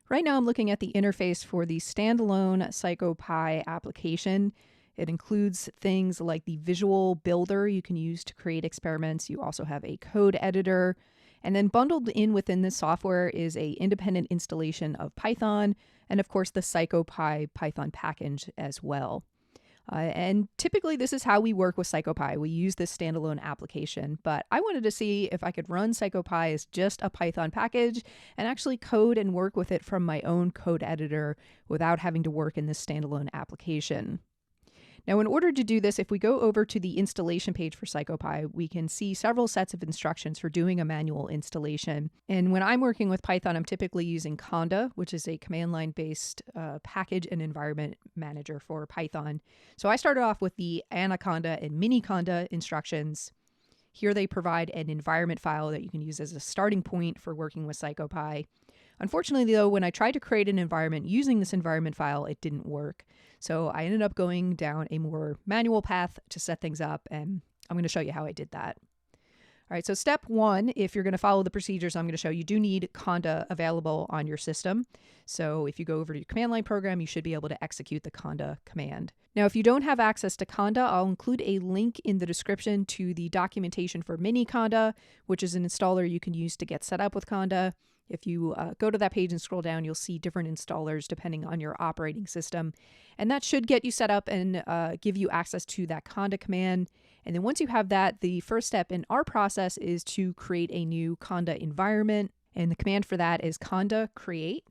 Right now I'm looking at the interface for the standalone Psychopy application. It includes things like the visual builder you can use to create experiments. You also have a code editor. And then bundled in within this software is a independent installation of Python, and of course the Psychopy Python package as well. And typically this is how we work with Psychopy. We use this standalone application, but I wanted to see if I could run Psychopy as just a Python package and actually code and work with it from my own code editor without having to work in this standalone application. Now, in order to do this, if we go over to the installation page for Psychopy, we can see several sets of instructions for doing a manual installation. And when I'm working with Python, I'm typically using Conda, which is a command line based package and environment manager for Python. So I started off with the Anaconda and Mini Conda instructions. Here they provide an environment file that you can use as a starting point for working with Psychopy. Unfortunately, though, when I tried to create an environment using this environment file, it didn't work. So I ended up going down a more manual path to set things up, and I'm going to show you how I did that. All right, so step one, if you're going to follow the procedures I'm going to show, you do need Conda available on your system. So if you go over to your command line program, you should be able to execute the Conda command. Now, if you don't have access to Conda, I'll include a link in the description to the documentation for Mini Conda, which is an installer you can use to get set up with Conda. If you go to that page and scroll down, you'll see different installers depending on your operating system. And that should get you set up and give you access to that Conda command. And then once you have that, the first step in our process is to create a new Conda environment. And the command for that is Conda create.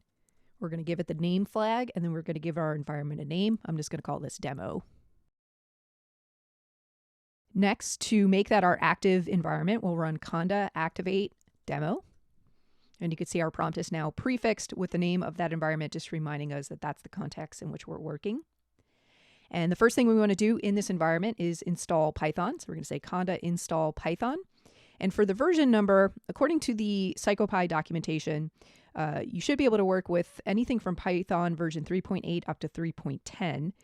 We're going to give it the name flag, and then we're going to give our environment a name. I'm just going to call this demo. Next, to make that our active environment, we'll run Conda activate demo. And you can see our prompt is now prefixed with the name of that environment, just reminding us that that's the context in which we're working. And the first thing we want to do in this environment is install Python. So we're going to say Conda install Python. And for the version number, according to the Psychopy documentation, you should be able to work with anything from Python version 3.8 up to 3.10.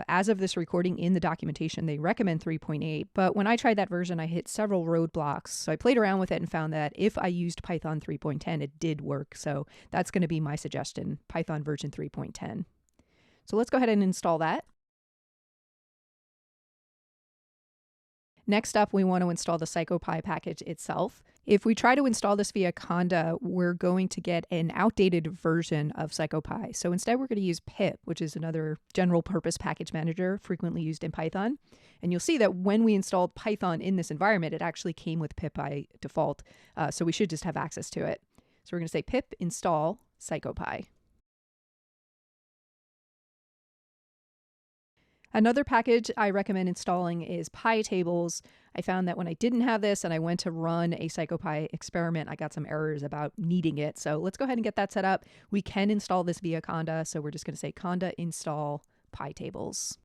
As of this recording in the documentation, they recommend 3.8, but when I tried that version, I hit several roadblocks. So I played around with it and found that if I used Python 3.10, it did work. So that's going to be my suggestion, Python version 3.10. So let's go ahead and install that. Next up, we want to install the Psychopy package itself. If we try to install this via Conda, we're going to get an outdated version of Psychopy. So instead, we're going to use pip, which is another general purpose package manager frequently used in Python. And you'll see that when we installed Python in this environment, it actually came with pip by default. So we should just have access to it. So we're going to say pip install Psychopy. Another package I recommend installing is PyTables. I found that when I didn't have this and I went to run a Psychopy experiment, I got some errors about needing it. So let's go ahead and get that set up. We can install this via Conda. So we're just going to say Conda install PyTables.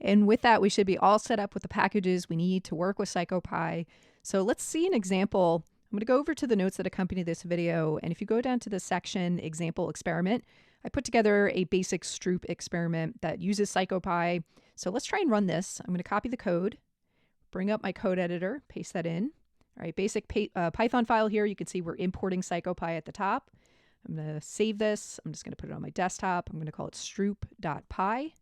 And with that, we should be all set up with the packages we need to work with Psychopy. So let's see an example. I'm going to go over to the notes that accompany this video. And if you go down to the section example experiment, I put together a basic Stroop experiment that uses Psychopy. So let's try and run this. I'm going to copy the code, bring up my code editor, paste that in. All right, basic Python file here. You can see we're importing Psychopy at the top. I'm going to save this. I'm just going to put it on my desktop. I'm going to call it stroop.py.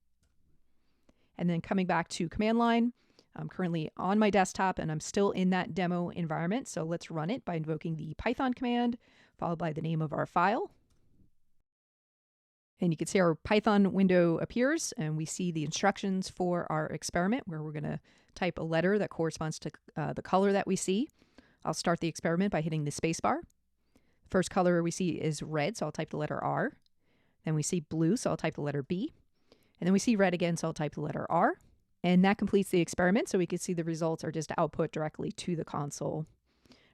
And then coming back to command line, I'm currently on my desktop and I'm still in that demo environment. So let's run it by invoking the Python command, followed by the name of our file. And you can see our Python window appears and we see the instructions for our experiment where we're going to type a letter that corresponds to the color that we see. I'll start the experiment by hitting the spacebar. First color we see is red, so I'll type the letter R. Then we see blue, so I'll type the letter B. And then we see red again, so I'll type the letter R. And that completes the experiment, so we can see the results are just output directly to the console.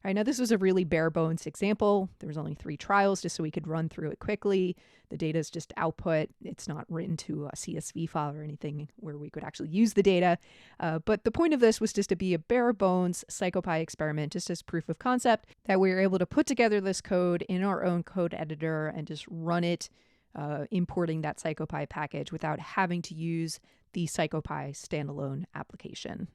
All right, now this was a really bare bones example. There was only 3 trials just so we could run through it quickly. The data is just output. It's not written to a CSV file or anything where we could actually use the data. But the point of this was just to be a bare bones Psychopy experiment, just as proof of concept that we were able to put together this code in our own code editor and just run it, importing that Psychopy package without having to use the Psychopy standalone application.